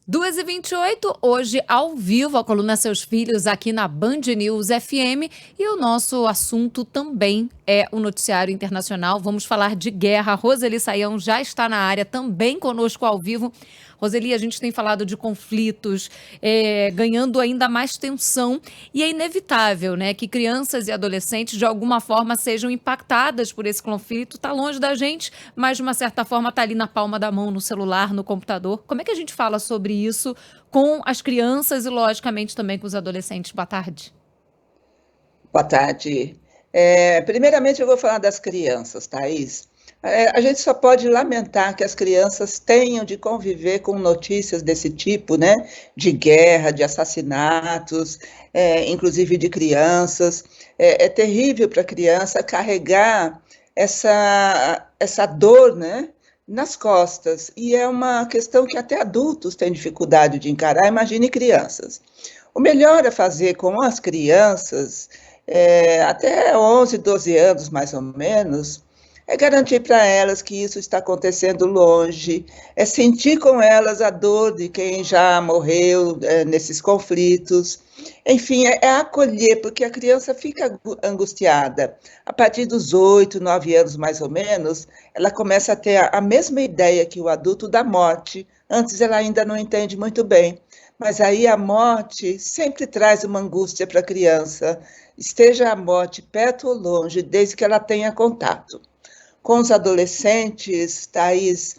2h28, hoje ao vivo, a coluna Seus Filhos aqui na Band News FM. E o nosso assunto também é o noticiário internacional. Vamos falar de guerra. Roseli Saião já está na área, também conosco ao vivo. Roseli, a gente tem falado de conflitos ganhando ainda mais tensão e é inevitável, né, que crianças e adolescentes de alguma forma sejam impactadas por esse conflito. Está longe da gente, mas de uma certa forma está ali na palma da mão, no celular, no computador. Como é que a gente fala sobre isso com as crianças e, logicamente, também com os adolescentes? Boa tarde. Boa tarde. Primeiramente, eu vou falar das crianças, Thaís. A gente só pode lamentar que as crianças tenham de conviver com notícias desse tipo, né? De guerra, de assassinatos, inclusive de crianças. É terrível para a criança carregar essa dor, né? Nas costas. E é uma questão que até adultos têm dificuldade de encarar, imagine crianças. O melhor a fazer com as crianças, até 11, 12 anos mais ou menos, é garantir para elas que isso está acontecendo longe, é sentir com elas a dor de quem já morreu nesses conflitos. Enfim, é acolher, porque a criança fica angustiada. A partir dos 8, 9 anos mais ou menos, ela começa a ter a mesma ideia que o adulto da morte. Antes ela ainda não entende muito bem. Mas aí a morte sempre traz uma angústia para a criança, esteja a morte perto ou longe, desde que ela tenha contato. Com os adolescentes, Thaís,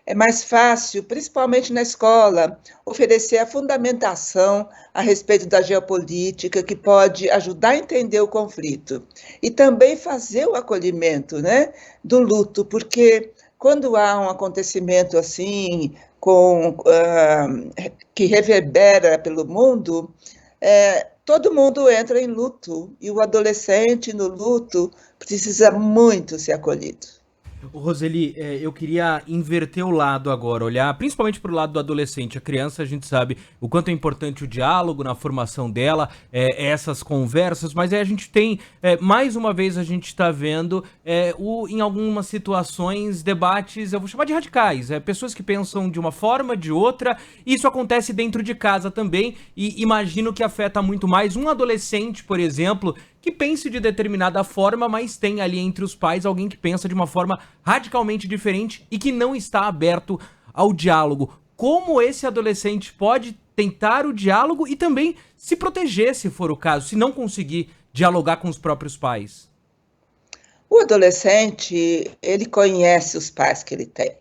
é mais fácil, principalmente na escola, oferecer a fundamentação a respeito da geopolítica, que pode ajudar a entender o conflito. E também fazer o acolhimento, né, do luto, porque quando há um acontecimento assim, que reverbera pelo mundo, todo mundo entra em luto, e o adolescente no luto precisa muito ser acolhido. Roseli, eu queria inverter o lado agora, olhar principalmente para o lado do adolescente. A criança, a gente sabe o quanto é importante o diálogo na formação dela, essas conversas, mas aí a gente tem, mais uma vez a gente está vendo, em algumas situações, debates, eu vou chamar de radicais, pessoas que pensam de uma forma, de outra. Isso acontece dentro de casa também, e imagino que afeta muito mais um adolescente, por exemplo, que pense de determinada forma, mas tem ali entre os pais alguém que pensa de uma forma radicalmente diferente e que não está aberto ao diálogo. Como esse adolescente pode tentar o diálogo e também se proteger, se for o caso, se não conseguir dialogar com os próprios pais? O adolescente, ele conhece os pais que ele tem.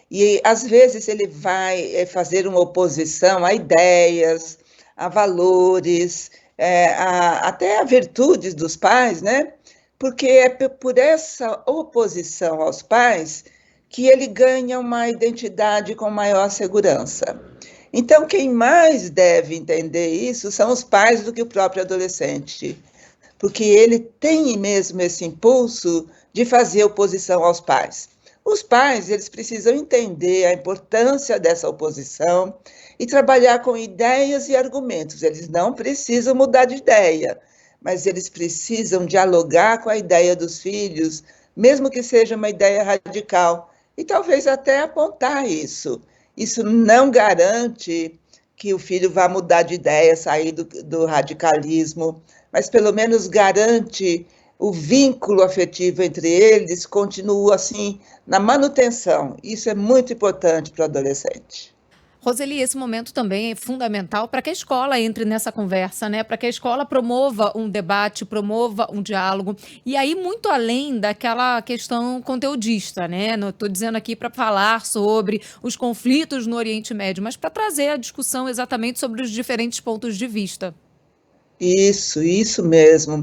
E, às vezes, ele vai fazer uma oposição a ideias, a valores, até a virtudes dos pais, né? Porque é por essa oposição aos pais que ele ganha uma identidade com maior segurança. Então, quem mais deve entender isso são os pais do que o próprio adolescente, porque ele tem mesmo esse impulso de fazer oposição aos pais. Os pais, eles precisam entender a importância dessa oposição e trabalhar com ideias e argumentos. Eles não precisam mudar de ideia, mas eles precisam dialogar com a ideia dos filhos, mesmo que seja uma ideia radical, e talvez até apontar isso. Isso não garante que o filho vá mudar de ideia, sair do radicalismo, mas pelo menos garante o vínculo afetivo entre eles, continua assim na manutenção. Isso é muito importante para o adolescente. Roseli, esse momento também é fundamental para que a escola entre nessa conversa, né? Para que a escola promova um debate, promova um diálogo. E aí, muito além daquela questão conteudista, né? Não estou dizendo aqui para falar sobre os conflitos no Oriente Médio, mas para trazer a discussão exatamente sobre os diferentes pontos de vista. Isso mesmo.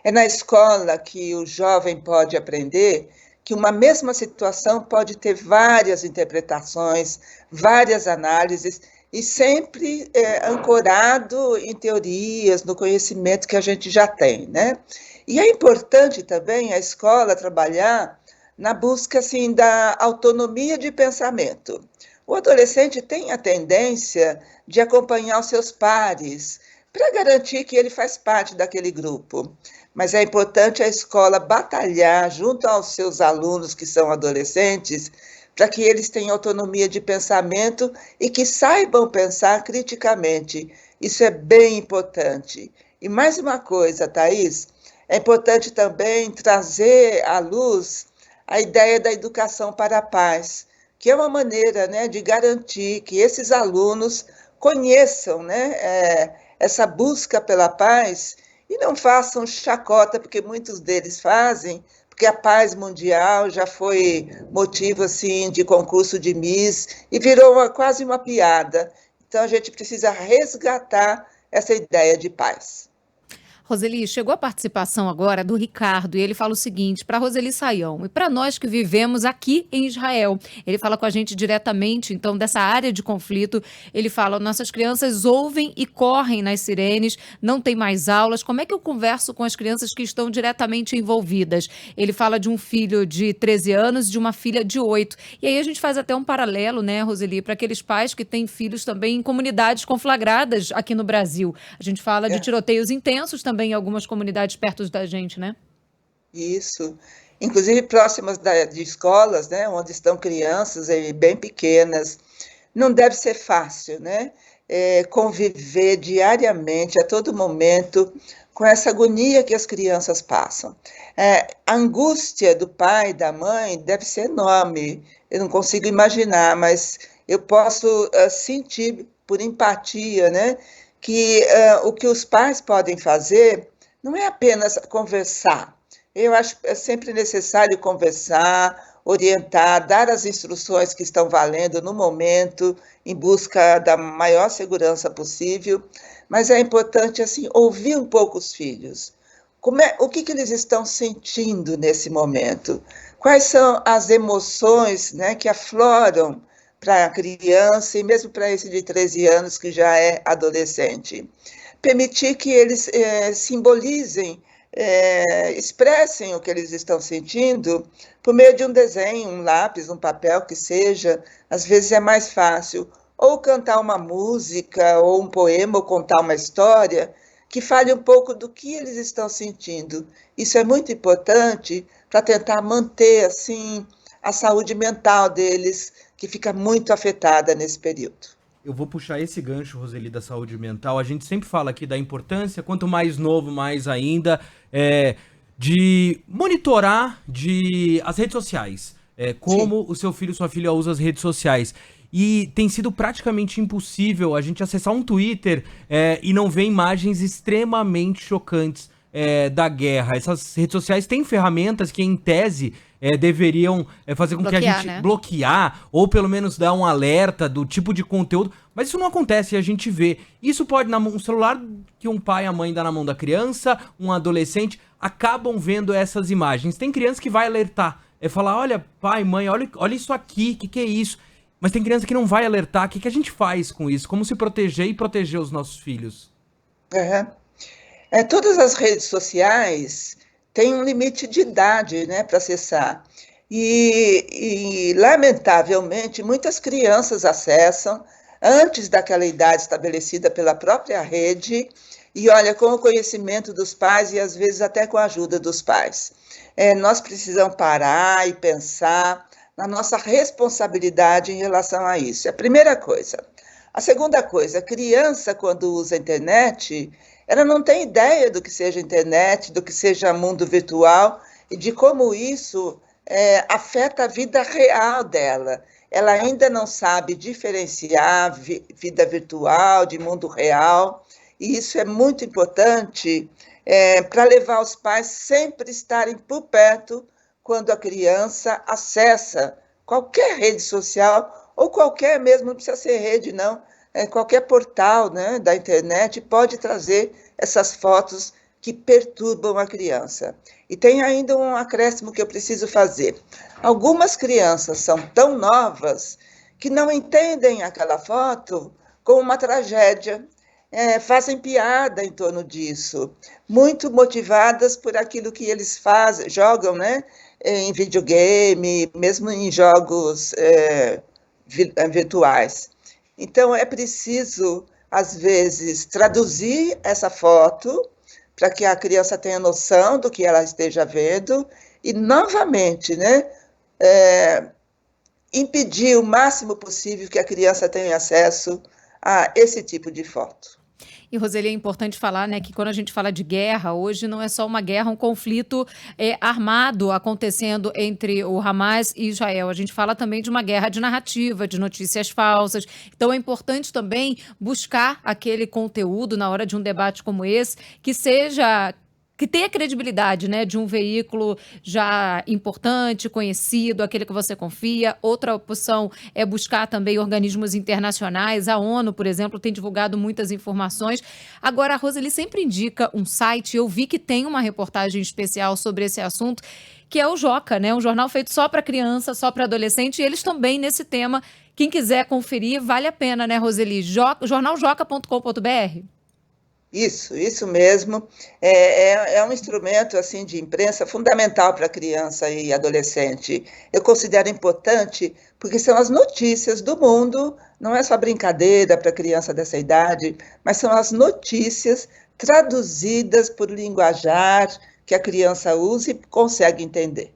É na escola que o jovem pode aprender que uma mesma situação pode ter várias interpretações, várias análises, e sempre ancorado em teorias, no conhecimento que a gente já tem, né? E é importante também a escola trabalhar na busca assim, da autonomia de pensamento. O adolescente tem a tendência de acompanhar os seus pares, para garantir que ele faz parte daquele grupo. Mas é importante a escola batalhar junto aos seus alunos que são adolescentes para que eles tenham autonomia de pensamento e que saibam pensar criticamente. Isso é bem importante. E mais uma coisa, Thaís, é importante também trazer à luz a ideia da educação para a paz, que é uma maneira, né, de garantir que esses alunos conheçam, né, essa busca pela paz e não façam chacota, porque muitos deles fazem, porque a paz mundial já foi motivo assim, de concurso de Miss e virou quase uma piada. Então, a gente precisa resgatar essa ideia de paz. Roseli, chegou a participação agora do Ricardo e ele fala o seguinte, para Roseli Saião e para nós que vivemos aqui em Israel. Ele fala com a gente diretamente, então, dessa área de conflito. Ele fala, nossas crianças ouvem e correm nas sirenes, não tem mais aulas. Como é que eu converso com as crianças que estão diretamente envolvidas? Ele fala de um filho de 13 anos e de uma filha de 8. E aí a gente faz até um paralelo, né, Roseli, para aqueles pais que têm filhos também em comunidades conflagradas aqui no Brasil. A gente fala de tiroteios intensos também em algumas comunidades perto da gente, né? Isso. Inclusive próximas de escolas, né, onde estão crianças bem pequenas. Não deve ser fácil, né? Conviver diariamente, a todo momento, com essa agonia que as crianças passam. A angústia do pai e da mãe deve ser enorme. Eu não consigo imaginar, mas eu posso sentir por empatia, né? Que o que os pais podem fazer não é apenas conversar. Eu acho que é sempre necessário conversar, orientar, dar as instruções que estão valendo no momento, em busca da maior segurança possível, mas é importante assim, ouvir um pouco os filhos. O que eles estão sentindo nesse momento? Quais são as emoções, né, que afloram para a criança e mesmo para esse de 13 anos que já é adolescente. Permitir que eles simbolizem, expressem o que eles estão sentindo por meio de um desenho, um lápis, um papel, que seja. Às vezes é mais fácil ou cantar uma música, ou um poema, ou contar uma história que fale um pouco do que eles estão sentindo. Isso é muito importante para tentar manter assim a saúde mental deles, que fica muito afetada nesse período. Eu vou puxar esse gancho, Roseli, da saúde mental. A gente sempre fala aqui da importância, quanto mais novo, mais ainda, de monitorar as redes sociais. Como o seu filho, sua filha usa as redes sociais. E tem sido praticamente impossível a gente acessar um Twitter e não ver imagens extremamente chocantes da guerra. Essas redes sociais têm ferramentas que, em tese, deveriam fazer com que a gente bloquear, ou pelo menos dar um alerta do tipo de conteúdo, mas isso não acontece e a gente vê. Isso pode, um celular que um pai e a mãe dá na mão da criança, um adolescente, acabam vendo essas imagens. Tem criança que vai alertar, falar, olha, pai, mãe, olha isso aqui, o que é isso? Mas tem criança que não vai alertar. O que a gente faz com isso? Como se proteger e proteger os nossos filhos? Todas as redes sociais têm um limite de idade, né, para acessar. E, lamentavelmente, muitas crianças acessam antes daquela idade estabelecida pela própria rede, e olha, com o conhecimento dos pais e às vezes até com a ajuda dos pais. Nós precisamos parar e pensar na nossa responsabilidade em relação a isso. É a primeira coisa. A segunda coisa, a criança, quando usa a internet, ela não tem ideia do que seja internet, do que seja mundo virtual e de como isso afeta a vida real dela. Ela ainda não sabe diferenciar vida virtual de mundo real, e isso é muito importante para levar os pais sempre estarem por perto quando a criança acessa qualquer rede social, ou qualquer mesmo, não precisa ser rede, não, qualquer portal, né, da internet pode trazer essas fotos que perturbam a criança. E tem ainda um acréscimo que eu preciso fazer. Algumas crianças são tão novas que não entendem aquela foto como uma tragédia, fazem piada em torno disso, muito motivadas por aquilo que eles fazem, jogam, né, em videogame, mesmo em jogos virtuais. Então, é preciso, às vezes, traduzir essa foto para que a criança tenha noção do que ela esteja vendo e, novamente, né, impedir o máximo possível que a criança tenha acesso a esse tipo de foto. E, Roseli, é importante falar, né, que quando a gente fala de guerra, hoje não é só uma guerra, um conflito armado acontecendo entre o Hamas e Israel. A gente fala também de uma guerra de narrativa, de notícias falsas. Então, é importante também buscar aquele conteúdo na hora de um debate como esse, que tenha credibilidade, né, de um veículo já importante, conhecido, aquele que você confia. Outra opção é buscar também organismos internacionais. A ONU, por exemplo, tem divulgado muitas informações. Agora, a Roseli sempre indica um site. Eu vi que tem uma reportagem especial sobre esse assunto, que é o Joca, né, um jornal feito só para criança, só para adolescente, e eles também nesse tema. Quem quiser conferir, vale a pena, né, Roseli? Jornaljoca.com.br. Isso mesmo. É um instrumento assim de imprensa fundamental para criança e adolescente. Eu considero importante porque são as notícias do mundo, não é só brincadeira para criança dessa idade, mas são as notícias traduzidas por linguajar que a criança usa e consegue entender.